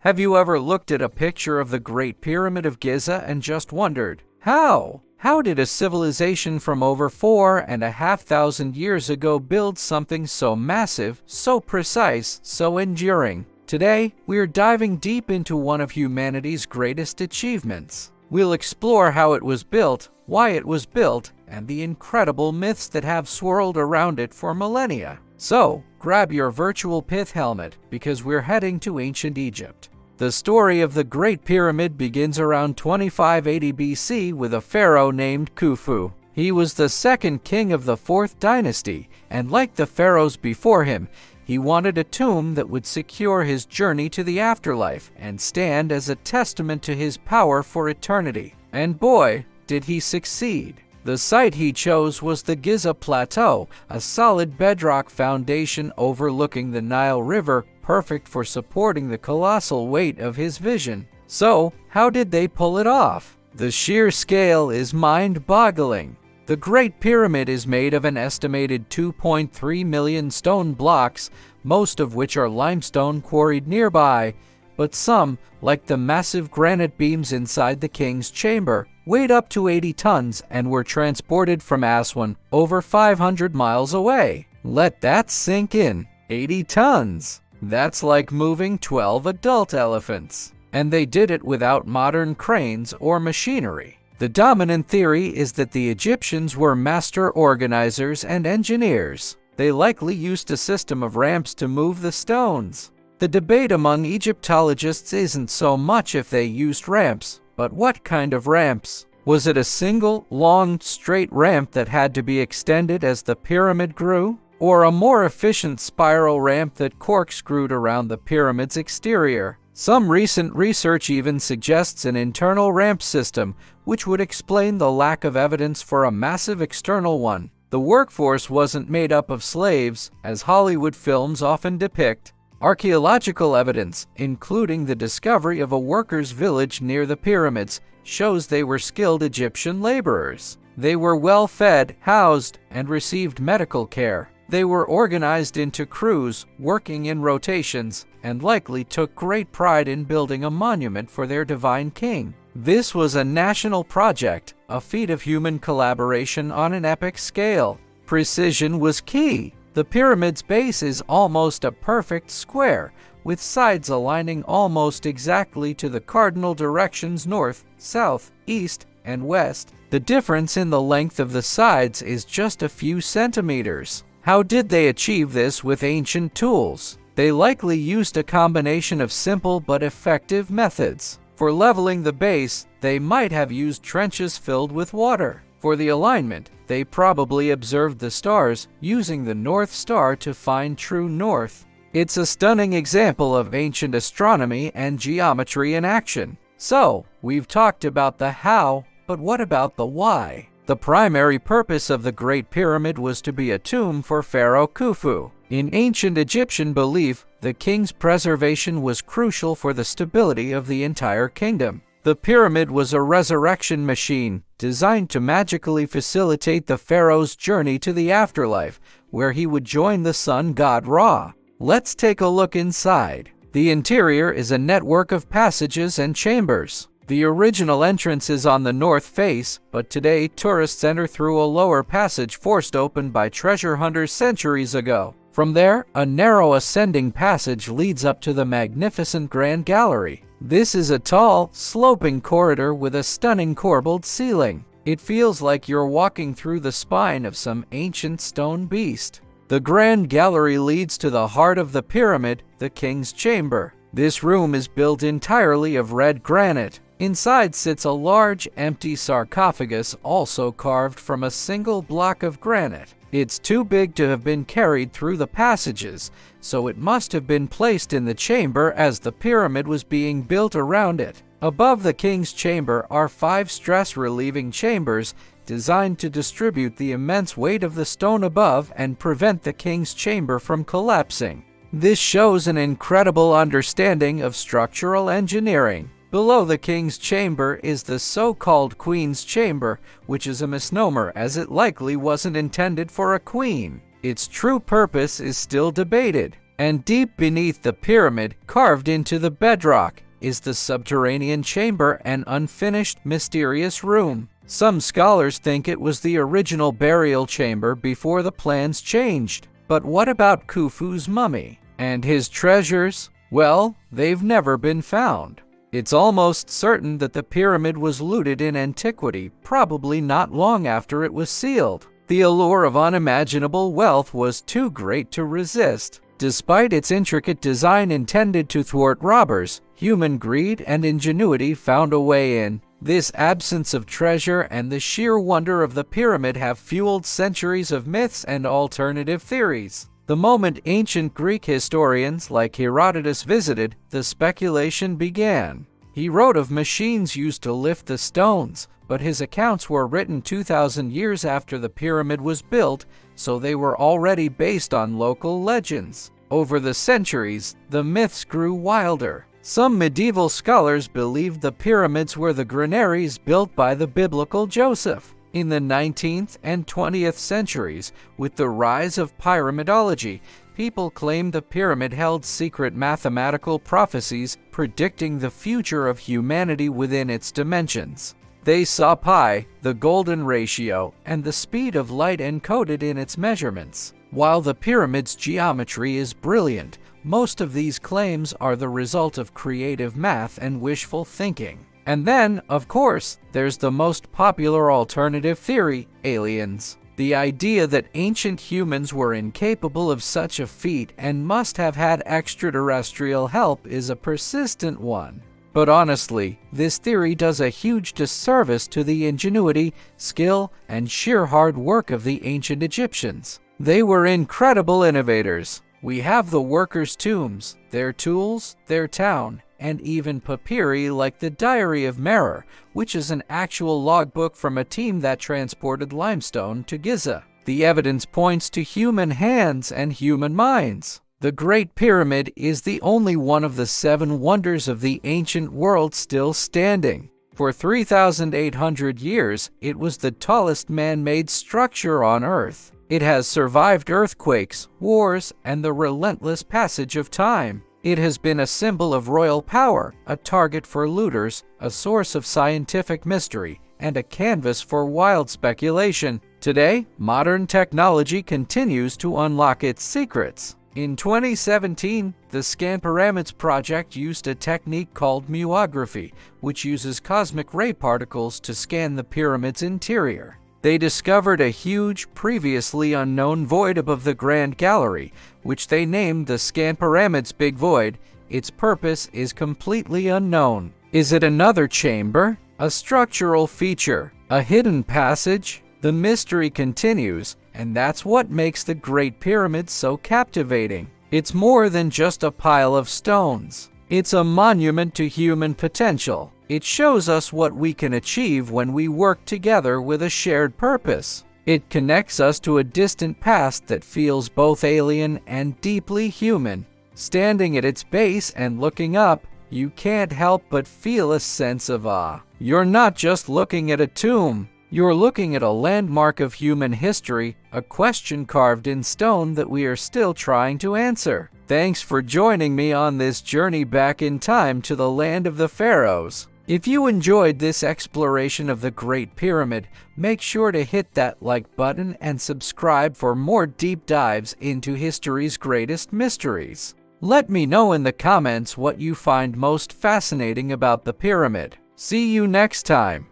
Have you ever looked at a picture of the Great Pyramid of Giza and just wondered, how? How did a civilization from over 4,500 years ago build something so massive, so precise, so enduring? Today, we're diving deep into one of humanity's greatest achievements. We'll explore how it was built, why it was built, and the incredible myths that have swirled around it for millennia. So, grab your virtual pith helmet, because we're heading to ancient Egypt. The story of the Great Pyramid begins around 2580 BC with a pharaoh named Khufu. He was the second king of the Fourth Dynasty, and like the pharaohs before him, he wanted a tomb that would secure his journey to the afterlife and stand as a testament to his power for eternity. And boy, did he succeed. The site he chose was the Giza Plateau, a solid bedrock foundation overlooking the Nile River, perfect for supporting the colossal weight of his vision. So, how did they pull it off? The sheer scale is mind-boggling. The Great Pyramid is made of an estimated 2.3 million stone blocks, most of which are limestone quarried nearby, but some, like the massive granite beams inside the king's chamber, weighed up to 80 tons and were transported from Aswan, over 500 miles away. Let that sink in. 80 tons! That's like moving 12 adult elephants. And they did it without modern cranes or machinery. The dominant theory is that the Egyptians were master organizers and engineers. They likely used a system of ramps to move the stones. The debate among Egyptologists isn't so much if they used ramps, but what kind of ramps? Was it a single, long, straight ramp that had to be extended as the pyramid grew? Or a more efficient spiral ramp that corkscrewed around the pyramid's exterior? Some recent research even suggests an internal ramp system, which would explain the lack of evidence for a massive external one. The workforce wasn't made up of slaves, as Hollywood films often depict. Archaeological evidence, including the discovery of a workers' village near the pyramids, shows they were skilled Egyptian laborers. They were well-fed, housed, and received medical care. They were organized into crews, working in rotations, and likely took great pride in building a monument for their divine king. This was a national project, a feat of human collaboration on an epic scale. Precision was key. The pyramid's base is almost a perfect square, with sides aligning almost exactly to the cardinal directions north, south, east, and west. The difference in the length of the sides is just a few centimeters. How did they achieve this with ancient tools? They likely used a combination of simple but effective methods. For leveling the base, they might have used trenches filled with water. For the alignment, they probably observed the stars, using the North Star to find true north. It's a stunning example of ancient astronomy and geometry in action. So, we've talked about the how, but what about the why? The primary purpose of the Great Pyramid was to be a tomb for Pharaoh Khufu. In ancient Egyptian belief, the king's preservation was crucial for the stability of the entire kingdom. The pyramid was a resurrection machine, designed to magically facilitate the pharaoh's journey to the afterlife, where he would join the sun god Ra. Let's take a look inside. The interior is a network of passages and chambers. The original entrance is on the north face, but today tourists enter through a lower passage forced open by treasure hunters centuries ago. From there, a narrow ascending passage leads up to the magnificent Grand Gallery. This is a tall, sloping corridor with a stunning corbelled ceiling. It feels like you're walking through the spine of some ancient stone beast. The Grand Gallery leads to the heart of the pyramid, the king's chamber. This room is built entirely of red granite. Inside sits a large, empty sarcophagus, also carved from a single block of granite. It's too big to have been carried through the passages, so it must have been placed in the chamber as the pyramid was being built around it. Above the king's chamber are 5 stress-relieving chambers designed to distribute the immense weight of the stone above and prevent the king's chamber from collapsing. This shows an incredible understanding of structural engineering. Below the king's chamber is the so-called queen's chamber, which is a misnomer as it likely wasn't intended for a queen. Its true purpose is still debated. And deep beneath the pyramid, carved into the bedrock, is the subterranean chamber, an unfinished, mysterious room. Some scholars think it was the original burial chamber before the plans changed. But what about Khufu's mummy? And his treasures? Well, they've never been found. It's almost certain that the pyramid was looted in antiquity, probably not long after it was sealed. The allure of unimaginable wealth was too great to resist. Despite its intricate design intended to thwart robbers, human greed and ingenuity found a way in. This absence of treasure and the sheer wonder of the pyramid have fueled centuries of myths and alternative theories. The moment ancient Greek historians like Herodotus visited, the speculation began. He wrote of machines used to lift the stones, but his accounts were written 2,000 years after the pyramid was built, so they were already based on local legends. Over the centuries, the myths grew wilder. Some medieval scholars believed the pyramids were the granaries built by the biblical Joseph. In the 19th and 20th centuries, with the rise of pyramidology, people claimed the pyramid held secret mathematical prophecies predicting the future of humanity within its dimensions. They saw pi, the golden ratio, and the speed of light encoded in its measurements. While the pyramid's geometry is brilliant, most of these claims are the result of creative math and wishful thinking. And then, of course, there's the most popular alternative theory, aliens. The idea that ancient humans were incapable of such a feat and must have had extraterrestrial help is a persistent one. But honestly, this theory does a huge disservice to the ingenuity, skill, and sheer hard work of the ancient Egyptians. They were incredible innovators. We have the workers' tombs, their tools, their town, and even papyri like the Diary of Merer, which is an actual logbook from a team that transported limestone to Giza. The evidence points to human hands and human minds. The Great Pyramid is the only one of the 7 wonders of the ancient world still standing. For 3,800 years, it was the tallest man-made structure on Earth. It has survived earthquakes, wars, and the relentless passage of time. It has been a symbol of royal power, a target for looters, a source of scientific mystery, and a canvas for wild speculation. Today, modern technology continues to unlock its secrets. In 2017, the Scan Pyramids project used a technique called muography, which uses cosmic ray particles to scan the pyramid's interior. They discovered a huge, previously unknown void above the Grand Gallery, which they named the Scan Pyramids Big Void. Its purpose is completely unknown. Is it another chamber? A structural feature? A hidden passage? The mystery continues, and that's what makes the Great Pyramid so captivating. It's more than just a pile of stones. It's a monument to human potential. It shows us what we can achieve when we work together with a shared purpose. It connects us to a distant past that feels both alien and deeply human. Standing at its base and looking up, you can't help but feel a sense of awe. You're not just looking at a tomb. You're looking at a landmark of human history, a question carved in stone that we are still trying to answer. Thanks for joining me on this journey back in time to the land of the pharaohs. If you enjoyed this exploration of the Great Pyramid, make sure to hit that like button and subscribe for more deep dives into history's greatest mysteries. Let me know in the comments what you find most fascinating about the pyramid. See you next time.